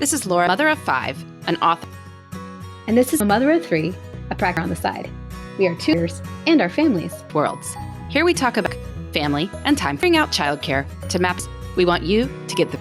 This is Laura, mother of 5, an author. And this is a mother of 3, a practitioner on the side. We are tutors and our families. Worlds. Here we talk about family and time, figuring out childcare to maps. We want you to get the...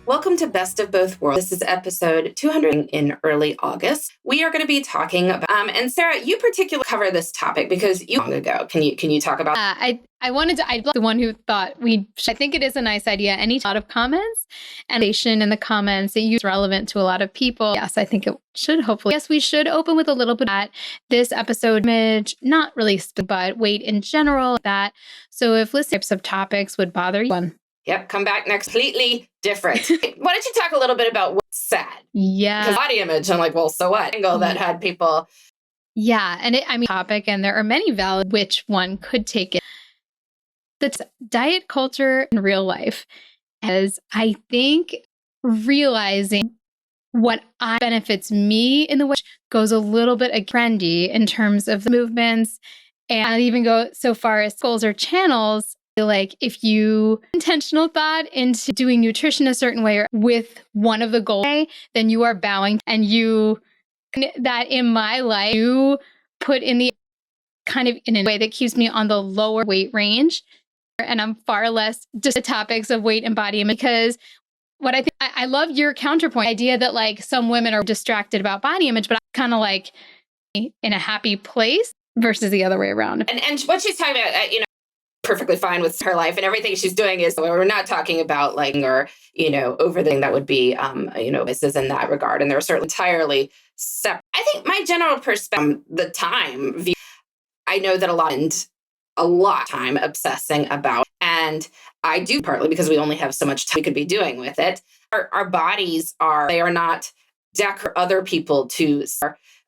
Welcome to Best of Both Worlds. This is episode 200 in early August. We are going to be talking about, and Sarah, you particularly cover this topic because you long ago. Can you talk about? I'd like the one who thought I think it is a nice idea. A lot of comments and in the comments that use relevant to a lot of people. Yes, I think it should hopefully. Yes, we should open with a little bit of that. This episode image, not really, but weight in general, that. So if listening types of topics would bother you. Yep, come back next. Completely different. Why don't you talk a little bit about what's sad? Yeah. Because body image, I'm like, well, so what? Angle that had people. Yeah, and topic, and there are many valid which one could take it. That's diet culture in real life. As I think realizing what benefits me in the way goes a little bit trendy in terms of the movements, and I'd even go so far as goals or channels. Like if you intentional thought into doing nutrition a certain way or with one of the goals, then you are bowing, and that in my life, you put in the kind of in a way that keeps me on the lower weight range. And I'm far less just the topics of weight and body image, because what I think, I love your counterpoint idea that like some women are distracted about body image, but I'm kind of like in a happy place versus the other way around. And what she's talking about, perfectly fine with her life and everything she's doing is, we're not talking about like, or, over the thing that would be, this is in that regard. And they're certainly entirely separate. I think my general perspective, the time view, I know that a lot of time obsessing about, and I do partly because we only have so much time we could be doing with it. Our bodies they are not for other people to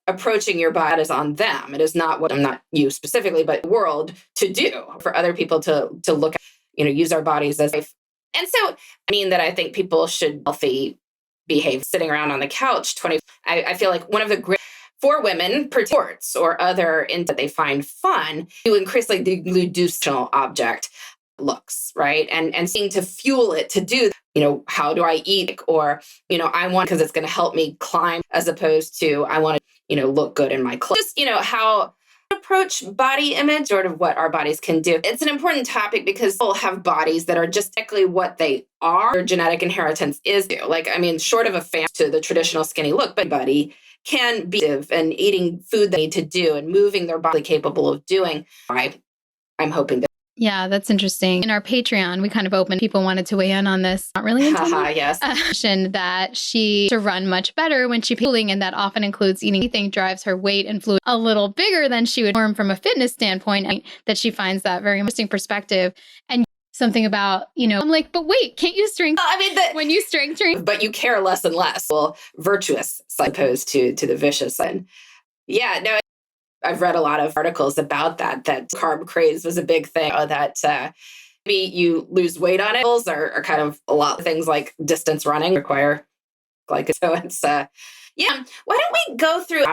approaching your body is on them. It is not what I'm not you specifically, but the world to do for other people to look at, use our bodies as life. And so, that I think people should healthy behave sitting around on the couch 20. I feel like one of the great for women, sports or other that they find fun to increasingly the reducible object looks, right? And seeing to fuel it to do, how do I eat? Or, I want, because it's going to help me climb, as opposed to I want to, look good in my clothes. Just, how approach body image, sort of what our bodies can do. It's an important topic because people have bodies that are just exactly what they are. Their genetic inheritance is like, short of a fan to the traditional skinny look, but body can be and eating food they need to do and moving their body capable of doing. I'm hoping that. Yeah, that's interesting. In our Patreon, we kind of opened. People wanted to weigh in on this. Not really intended. Yes. That she to run much better when she pulling, and that often includes eating anything drives her weight and fluid a little bigger than she would form from a fitness standpoint. And that she finds that very interesting perspective. And something about, I'm like, but wait, can't you strength? When you strength train, but you care less and less. Well, virtuous as opposed to the vicious side. Yeah, no. I've read a lot of articles about that carb craze was a big thing. That maybe you lose weight on it, or kind of a lot of things like distance running require glycogen. So it's, yeah. Why don't we go through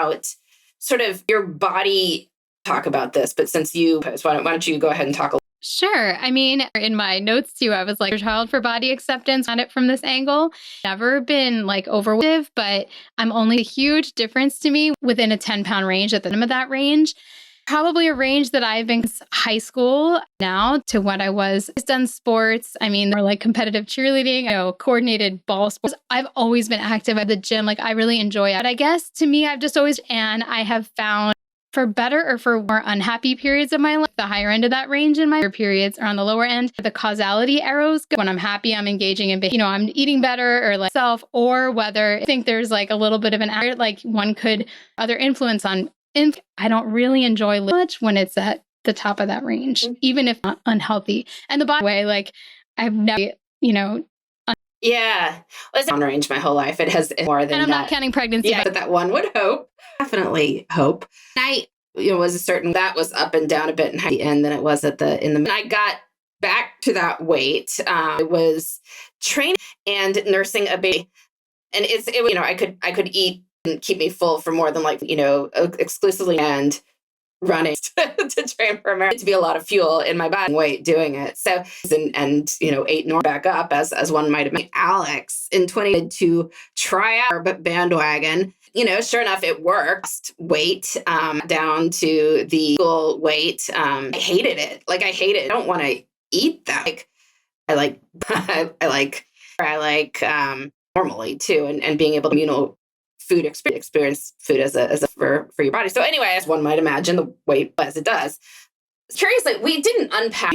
sort of your body, talk about this, but since you post, why don't you go ahead and talk a little. Sure. In my notes too, I was like, your child for body acceptance on it from this angle. Never been like overweight, but I'm only a huge difference to me within a 10-pound range at the end of that range. Probably a range that I've been since high school now to what I was. I've done sports. More like competitive cheerleading, coordinated ball sports. I've always been active at the gym. Like I really enjoy it. But I guess to me, I've just always, and I have found for better or for more unhappy periods of my life, the higher end of that range in my periods are on the lower end. The causality arrows go when I'm happy, I'm engaging in, I'm eating better or like self, or whether I think there's like a little bit of an error, like one could other influence on. I don't really enjoy much when it's at the top of that range, even if not unhealthy. And the body way, like I've never, yeah, well, it's on range my whole life. It has more than that. And I'm not counting pregnancy. Yeah, but that one would hope. Definitely hope. I, was a certain that was up and down a bit in the end than it was when I got back to that weight. I was training and nursing a baby, and I could eat and keep me full for more than exclusively, and running to train for a marathon, to be a lot of fuel in my body weight doing it. So, and ate normal back up as one might have made. Alex in 20 to try out our bandwagon. Sure enough, it worked. Weight down to the school weight. I hated it. I hate it. I don't want to eat that. I like normally too, and being able to food experience food as a for your body. So anyway, as one might imagine, the weight as it does. Curiously, we didn't unpack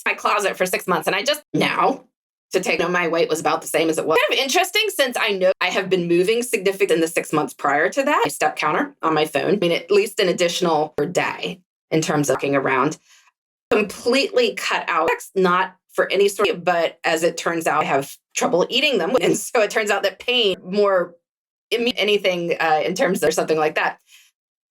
my closet for 6 months, and I just now to take my weight was about the same as it was. Kind of interesting, since I know I have been moving significantly in the 6 months prior to that. A step counter on my phone. At least an additional per day in terms of walking around. Completely cut out, not for any sort of, but as it turns out, I have trouble eating them. And so it turns out that pain more anything in terms of something like that.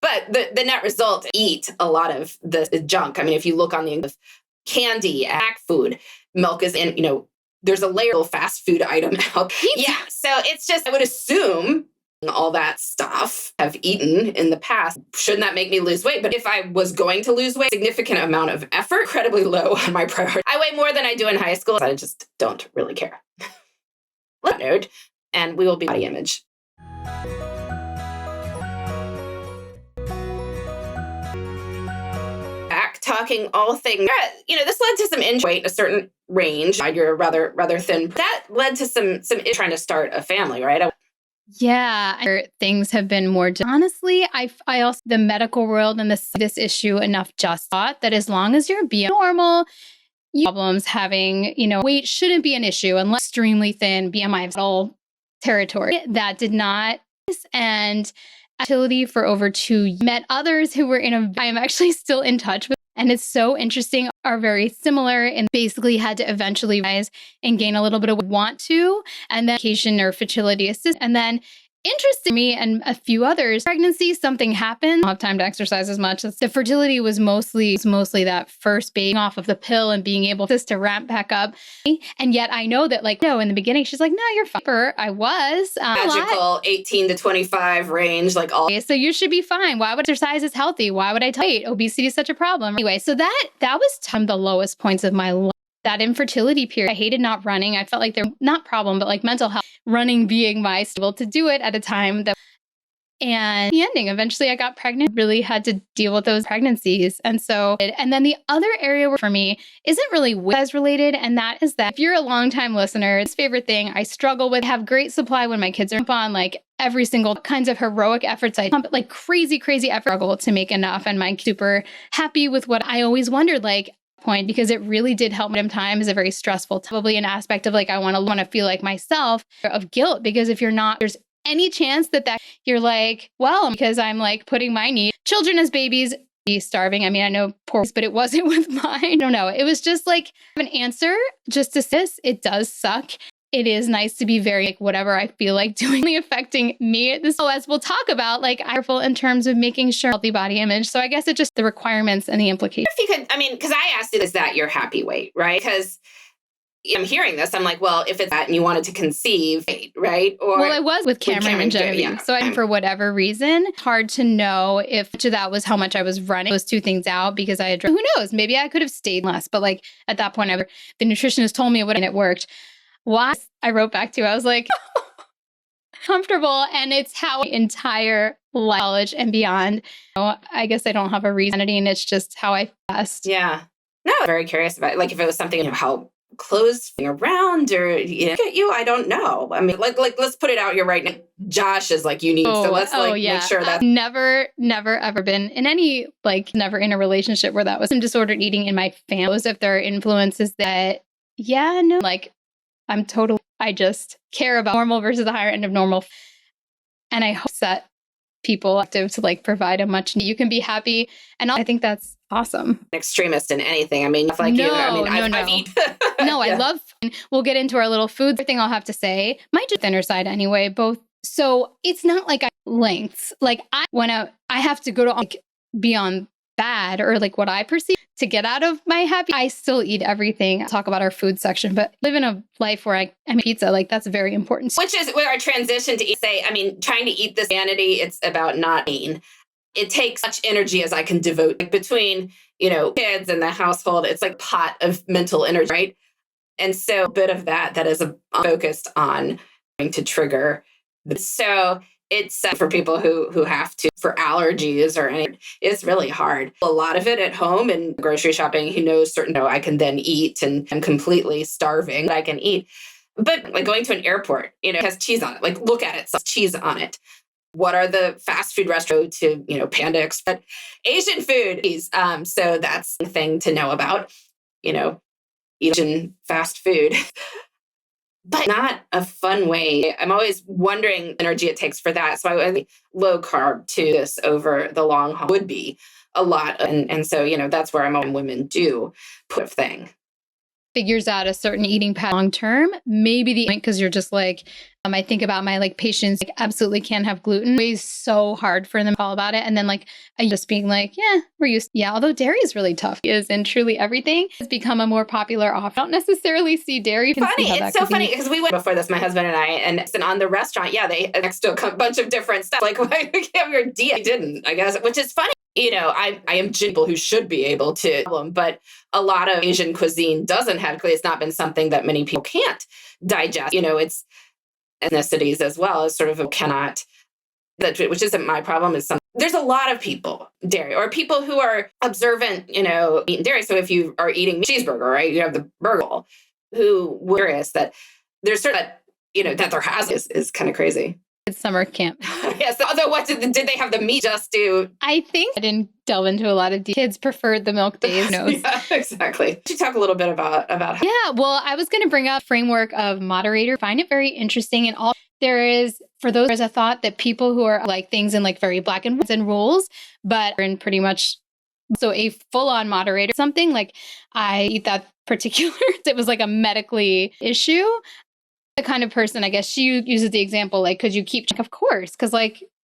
But the net result, eat a lot of the junk. If you look on the of candy, snack food, milk is in, there's a layer of fast food item out. Yeah. So it's just, I would assume all that stuff I've eaten in the past. Shouldn't that make me lose weight? But if I was going to lose weight, significant amount of effort, incredibly low on my priority. I weigh more than I do in high school. I just don't really care. Node, and we will be body image. Back talking all things. This led to some weight in a certain range. You're rather thin. That led to some trying to start a family, right? Yeah, things have been more. Honestly, I also the medical world and this issue enough. Just thought that as long as you're being normal, problems having weight shouldn't be an issue unless extremely thin BMI all territory. That did not. And fertility for over 2 years. Met others who were I am actually still in touch with, and it's so interesting, are very similar and basically had to eventually rise and gain a little bit of want to, and then medication or fertility assist. And then interesting me and a few others, pregnancy, something happened. I don't have time to exercise as much. The fertility was mostly that first being off of the pill and being able to ramp back up. And yet I know that in the beginning, she's like, no, you're fine. I was. Magical 18 to 25 range, all. So you should be fine. Why would exercise is healthy? Why would I tell you obesity is such a problem? Anyway, so that was the lowest points of my life. That infertility period, I hated not running. I felt like they're not problem, but mental health, running being my able to do it at a time that, and the ending, eventually I got pregnant, really had to deal with those pregnancies. And then the other area for me isn't really as related. And that is that if you're a longtime listener, it's favorite thing I struggle with, have great supply when my kids are on every single kinds of heroic efforts. I pump crazy effort, struggle to make enough. And I'm super happy with what I always wondered, point, because it really did help. Time is a very stressful, probably an aspect of I want to feel like myself, of guilt, because if you're not, there's any chance that you're well, because I'm putting my children as babies be starving. I know poor, but it wasn't with mine. I don't know. It was just an answer just to this. It does suck. It is nice to be very whatever I feel like doing affecting me. As we'll talk about, careful in terms of making sure healthy body image. So I guess it's just the requirements and the implications. If you could, because I asked you, is that your happy weight, right? Because I'm hearing this, I'm well, if it's that and you wanted to conceive, right? Or I was with Cameron and Genevieve. Yeah. So for whatever reason, hard to know if that was how much I was running those two things out, because I had, who knows, maybe I could have stayed less. But at that point, the nutritionist told me and it worked. Why? I wrote back to, I was comfortable, and it's how entire life, college and beyond. I guess I don't have a reason, and it's just how I best. Yeah. No, I'm very curious about if it was something, how clothes around or look at you, I don't know. Let's put it out here right now. Josh is unique. So let's make sure that I've never ever been in any never in a relationship where that was some disordered eating in my family. If there are influences that I'm totally, I just care about normal versus the higher end of normal. And I hope that people active to provide a much, you can be happy. And I think that's awesome. Extremist in anything. You. No. No, I love, we'll get into our little food thing. I'll have to say, my thinner side anyway, both. So it's not lengths. I have to go to beyond bad or what I perceive to get out of my happy. I still eat everything. I'll talk about our food section, but live in a life where I pizza, that's very important. Which is where I transition to say, trying to eat this vanity, it's about not eating. it takes much energy as I can devote between, kids and the household. It's like pot of mental energy, right? And so a bit of that is focused on going to trigger. So it's for people who have to, for allergies or anything, it's really hard. A lot of it at home and grocery shopping, he knows I can then eat and I'm completely starving. I can eat. But like going to an airport, it has cheese on it. Like look at it, so cheese on it. What are the fast food restaurants to, Panda Express? Asian food. So that's the thing to know about, Asian fast food. But not a fun way. I'm always wondering the energy it takes for that. So I think low carb to this over the long haul would be a lot. And so, that's where women do put thing. Figures out a certain eating pattern long term, maybe because you're just like, I think about my patients absolutely can't have gluten. It's so hard for them all about it. And then I just being yeah, we're used. Yeah, although dairy is really tough and truly everything has become a more popular offer. I don't necessarily see dairy. It's so funny because we went before this, my husband and I, and on the restaurant, they next to a bunch of different stuff. Like, why do you have your D? I didn't, I guess, which is funny. I am people who should be able to, but a lot of Asian cuisine doesn't have, it's not been something that many people can't digest. It's ethnicities as well as sort of cannot, which isn't my problem. There's a lot of people, dairy, or people who are observant, eating dairy. So if you are eating cheeseburger, right, you have the burger bowl, who curious that there's sort of, that there is kind of crazy. It's summer camp. Yes. Although, did they have the meat just to? I think I didn't delve into a lot of kids preferred the milk days. Yeah, exactly. Could you talk a little bit about? Yeah. Well, I was going to bring up framework of moderator. I find it very interesting, and all there is for those. There's a thought that people who are things in very black and white and rules, but are in pretty much so a full-on moderator. Something I eat that particular. It was a medically issue. The kind of person, I guess she uses the example, could you keep track? Of course, because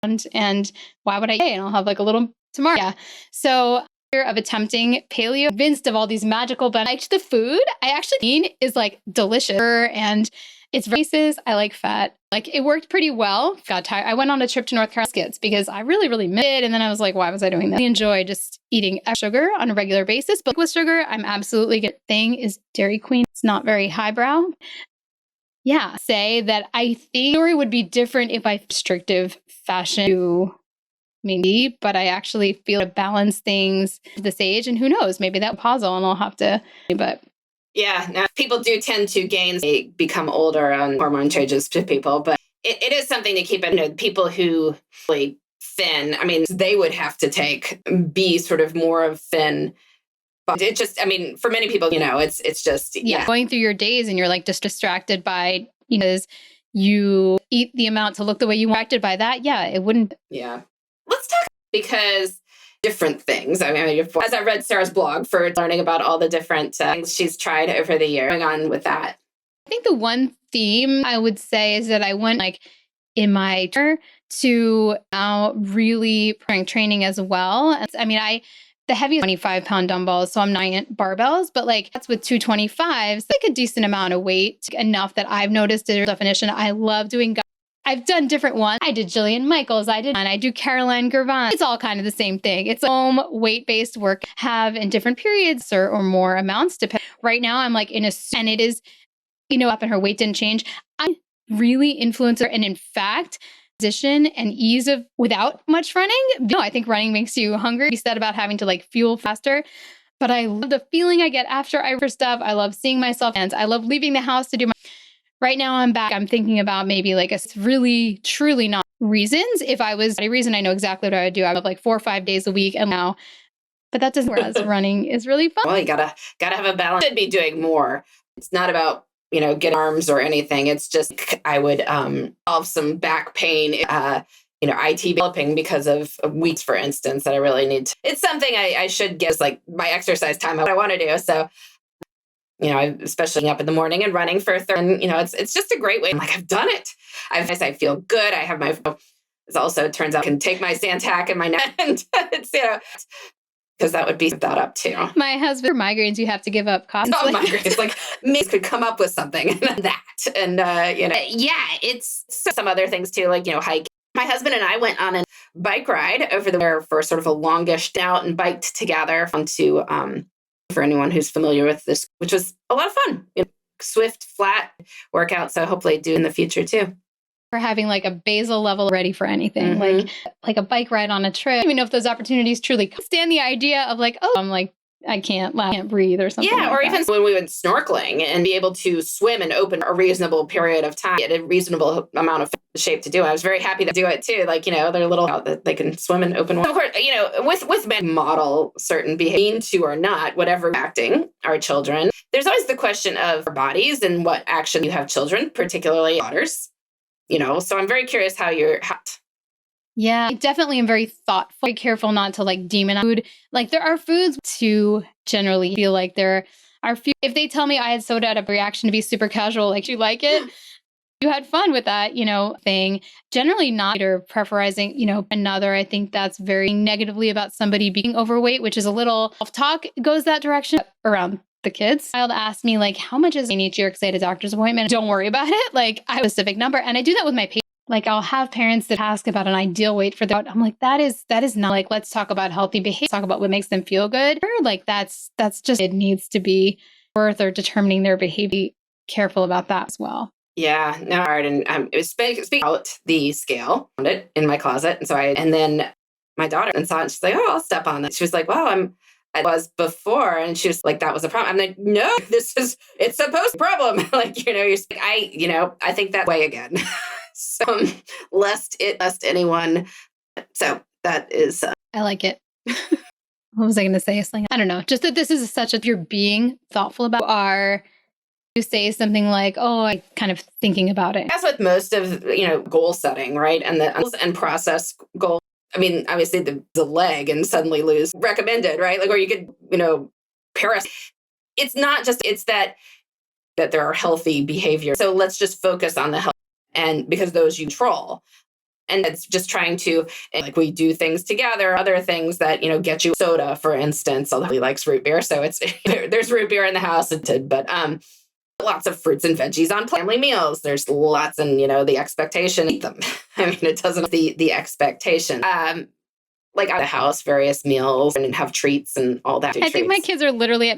and why would I? And I'll have a little tomorrow. Yeah. So of attempting paleo, convinced of all these magical benefits. The food I actually eat is delicious and it's races. I like fat. It worked pretty well. Got tired. I went on a trip to North Carolina because I really, really missed it. And then I was like, why was I doing that? I enjoy just eating sugar on a regular basis, but with sugar, I'm absolutely good. Thing is Dairy Queen. It's not very highbrow. Yeah, say that I think the story would be different if I restrictive fashion to maybe, but I actually feel to balance things at this age, and who knows, maybe that puzzle and I'll have to, but. Yeah, now people do tend to gain, they become older and hormone changes to people, but it is something to keep in, people who really thin, they would have to be sort of more of thin. But it just, for many people, it's just, yeah. Going through your days and you're just distracted by, you eat the amount to look the way you acted by that. Yeah, it wouldn't. Yeah. Let's talk because different things. As I read Sarah's blog for learning about all the different things she's tried over the year, going on with that. I think the one theme I would say is that I went in my to now really training as well. The heavy 25-pound dumbbells, so I'm 9 barbells, but that's with 225s, a decent amount of weight, enough that I've noticed the definition. I love doing. I've done different ones. I did Jillian Michaels. I do Caroline Gervin. It's all kind of the same thing. It's home weight-based work. Have in different periods or more amounts. Right now, I'm in and it is, up and her weight didn't change. I really influence her, and in fact. Position and ease of without much running. No, I think running makes you hungry. You said about having to fuel faster, but I love the feeling I get after I stuff. I love seeing myself, and I love leaving the house to do my. Right now, I'm back. I'm thinking about maybe a really, truly not reasons. If I was a reason, I know exactly what I would do. I would 4 or 5 days a week, and now, but that doesn't. Whereas running is really fun. Well, you gotta have a balance. Should be doing more. It's not about. Get arms or anything. It's just, I would solve some back pain, IT developing because of weeks, for instance, that I really need to. It's something I should get my exercise time, what I want to do. So, especially up in the morning and running for it's just a great way. I've done it. I feel good. I have my, it also turns out I can take my Zantac and my neck and it's, because that would be that up too. My husband, for migraines, you have to give up coffee. Migraines, me could come up with something and that, and yeah, it's some other things too, hiking. My husband and I went on a bike ride over there for sort of a longish out and biked together onto, for anyone who's familiar with this, which was a lot of fun. Swift, flat workout. So hopefully do in the future too. For having like a basal level ready for anything, Mhm. like a bike ride on a trip. I don't even know if those opportunities truly stand the idea of like, oh, I'm like, I can't breathe or something. Yeah, like or that. even when we went snorkeling and be able to swim and open a reasonable period of time at a reasonable amount of shape to do it. I was very happy to do it too. Like, they're little out that they can swim and open. Of course, with men model certain behavior, mean to or not, whatever acting our children. There's always the question of our bodies and what action you have children, particularly daughters. So I'm very curious how you're. Yeah, I definitely am very thoughtful, very careful not to like demonize food. Like there are foods to generally feel like there are few. If they tell me I had soda out of reaction to be super casual, like you like it, you had fun with that, thing. Generally not or preferizing, another. I think that's very negatively about somebody being overweight, which is a little self-talk goes that direction around the kids. Child asked me like, how much is in each year because I had a doctor's appointment. Don't worry about it. Like I have a specific number. And I do that with my patients. Like I'll have parents that ask about an ideal weight for them. I'm like, that is not like, let's talk about healthy behavior, talk about what makes them feel good. Like that's just, it needs to be worth or determining their behavior. Be careful about that as well. Yeah, no, hard. And it was speaking out the scale, found it in my closet. And then my daughter and saw it. And she's like, oh, I'll step on that. She was like, wow, I was before. And she was like, that was a problem. I'm like, no, it's supposed to be a problem. Like, you're like, I think that way again. So lest anyone. So that is. I like it. What was I going to say? I don't know. Just that this is you're being thoughtful about you say something like, oh, I kind of thinking about it. As with most of, goal setting, right? And process goals. I mean, obviously the leg and suddenly lose recommended, right? Like, or you could, Paris. It's not just, it's that there are healthy behaviors. So let's just focus on the health and because those you control. And it's just trying to, like we do things together, other things that, get you soda, for instance, although he likes root beer. So there's root beer in the house, but, lots of fruits and veggies on family meals. There's lots and, the expectation, eat them. I mean, it doesn't, the expectation. Like at the house, various meals and have treats and all that. I think my kids are literally at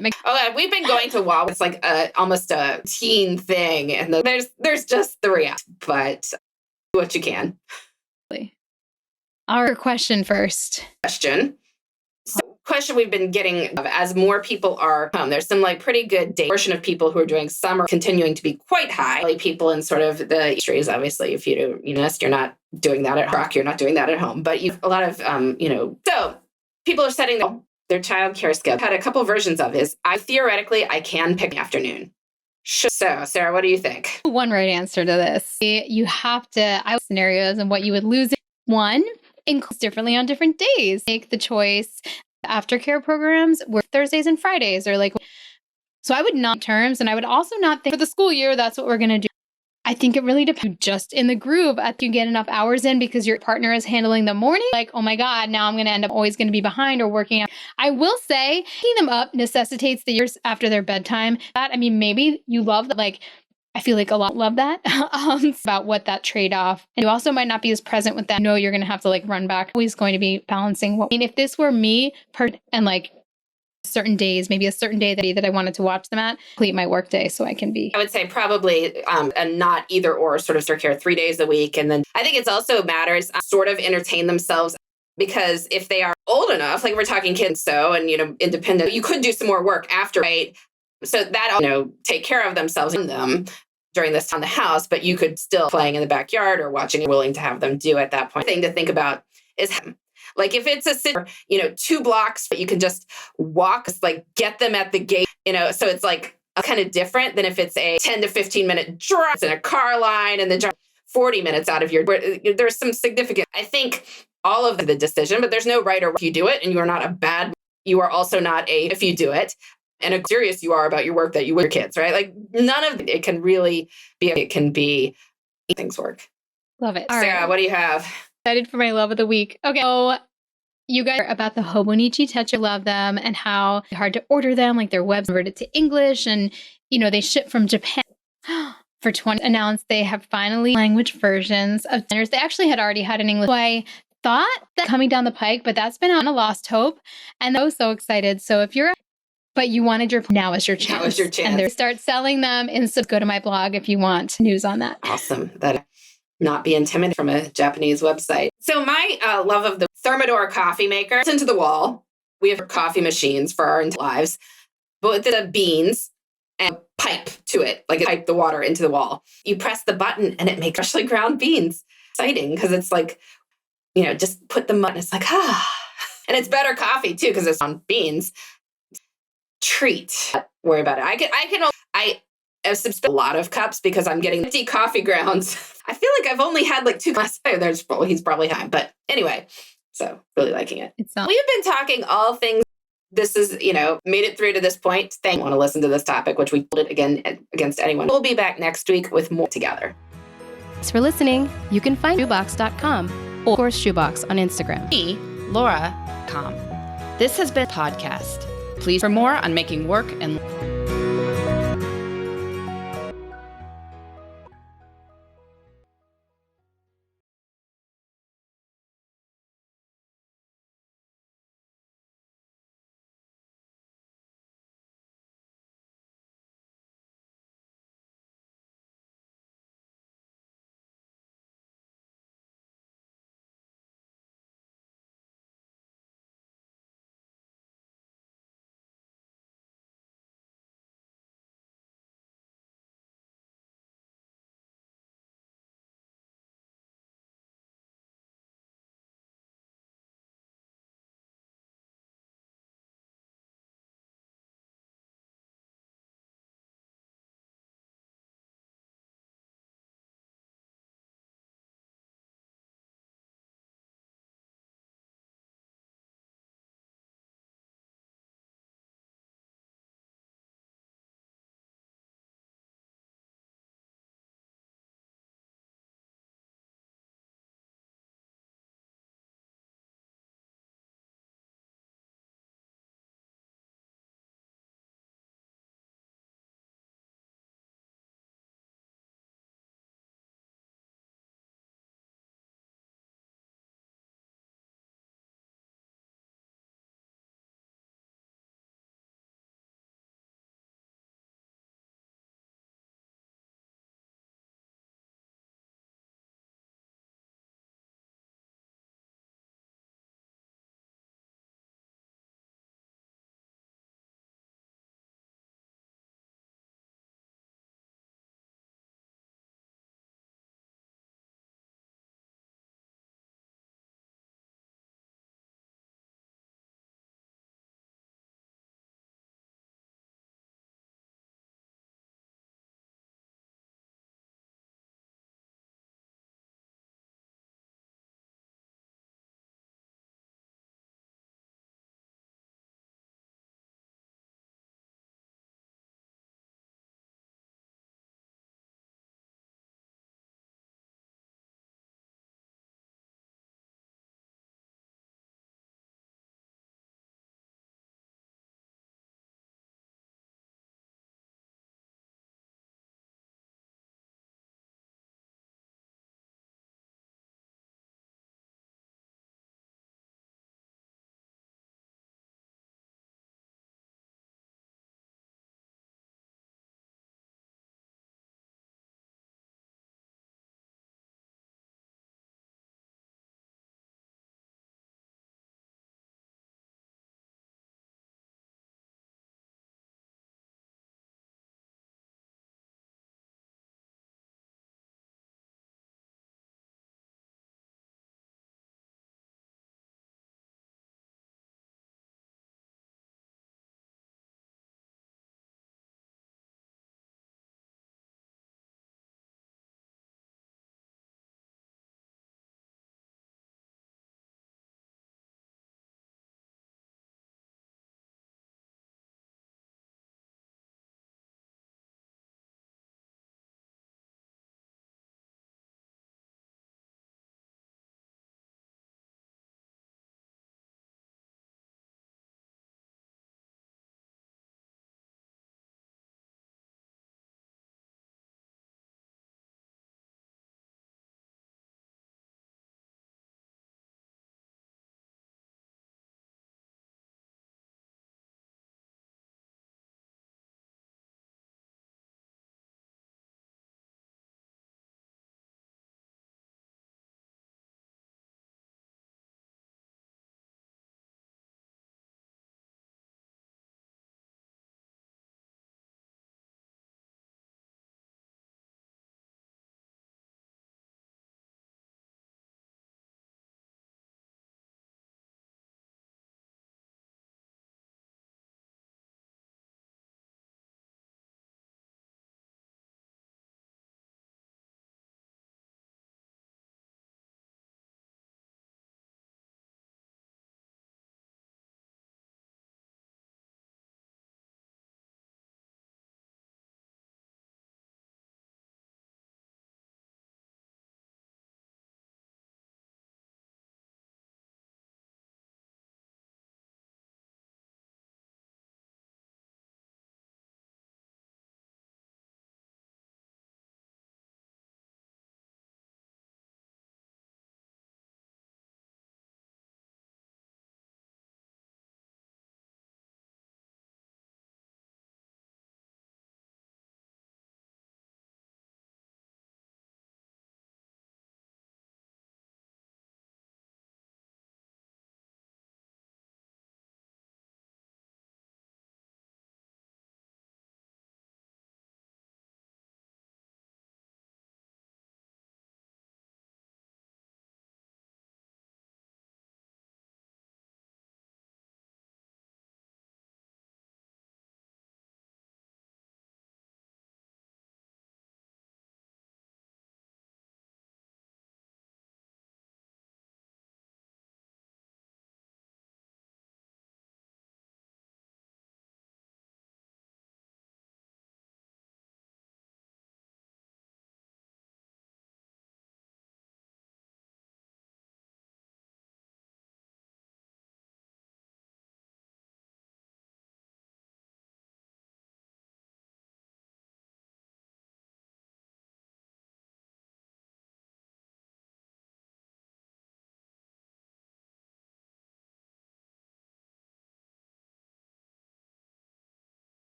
we've been going to Wawa. It's like almost a teen thing. And there's just the reality, but do what you can. Our question first. Question we've been getting as more people are home. There's some like pretty good portion of people who are doing summer continuing to be quite high. Like people in sort of the industries, obviously, if you do, you're not doing that at Rock, you're not doing that at home. But you've a lot of, so people are setting their childcare schedule. Had a couple versions of his. I can pick an afternoon. So, Sarah, what do you think? One right answer to this. You have to, I have scenarios and what you would lose. One, includes differently on different days. Make the choice. Aftercare programs were Thursdays and Fridays or so I would not terms. And I would also not think for the school year, that's what we're going to do. I think it really depends just in the groove. If you get enough hours in because your partner is handling the morning, like, oh my God, now I'm going to end up always going to be behind or working out. I will say picking them up necessitates the years after their bedtime. Maybe you love that. Like, I feel like a lot love that about what that trade-off. And you also might not be as present with that. You're going to have to run back. Always going to be balancing. If this were me and certain days, maybe a certain day that I wanted to watch them at, complete my work day so I can be. I would say probably and not either or sort of care 3 days a week. And then I think it's also matters sort of entertain themselves. Because if they are old enough, like we're talking kids, and independent, you could do some more work after, right? So that take care of themselves in them during this time in the house, but you could still playing in the backyard or watching, willing to have them do at that point. Thing to think about is like if it's a 2 blocks, but you can just walk, get them at the gate, so it's kind of different than if it's a 10 to 15 minute drive, it's in a car line and then drive 40 minutes out of there's some significant, I think all of the decision, but there's no right or wrong. If you do it and you are not you are also not if you do it. And how serious you are about your work that you with your kids, right? Like none of it can really be, it can be things work. Love it. Sarah, right. What do you have? Excited for my love of the week. Okay. So you guys are about the Hobonichi Techo, love them and how hard to order them, like their web's converted to English and, they ship from Japan. for 20 announced they have finally language versions of centers. They actually had already had an English. So I thought that coming down the pike, but that's been on a lost hope. And I was so excited. So if you're, but you wanted your, now is your chance. Now is your chance. And they start selling them. And so go to my blog if you want news on that. Awesome. That not be intimidated from a Japanese website. So my love of the Thermidor coffee maker is into the wall. We have coffee machines for our lives, but with the beans and a pipe to it, like a pipe the water into the wall. You press the button and it makes freshly ground beans. Exciting because it's like, you know, just put the mud. It's like, and it's better coffee too because it's on beans. Treat. Worry about it. I have subscribed a lot of cups because I'm getting empty coffee grounds. I feel like I've only had like 2 last time. He's probably high, but anyway, so really liking it. We've been talking all things. This is, you know, made it through to this point. Thank you. Want to listen to this topic, which we pulled it again against anyone. We'll be back next week with more together. Thanks for listening. You can find shoebox.com or of course shoebox on Instagram. Laura.com. This has been a podcast. Please for more on making work and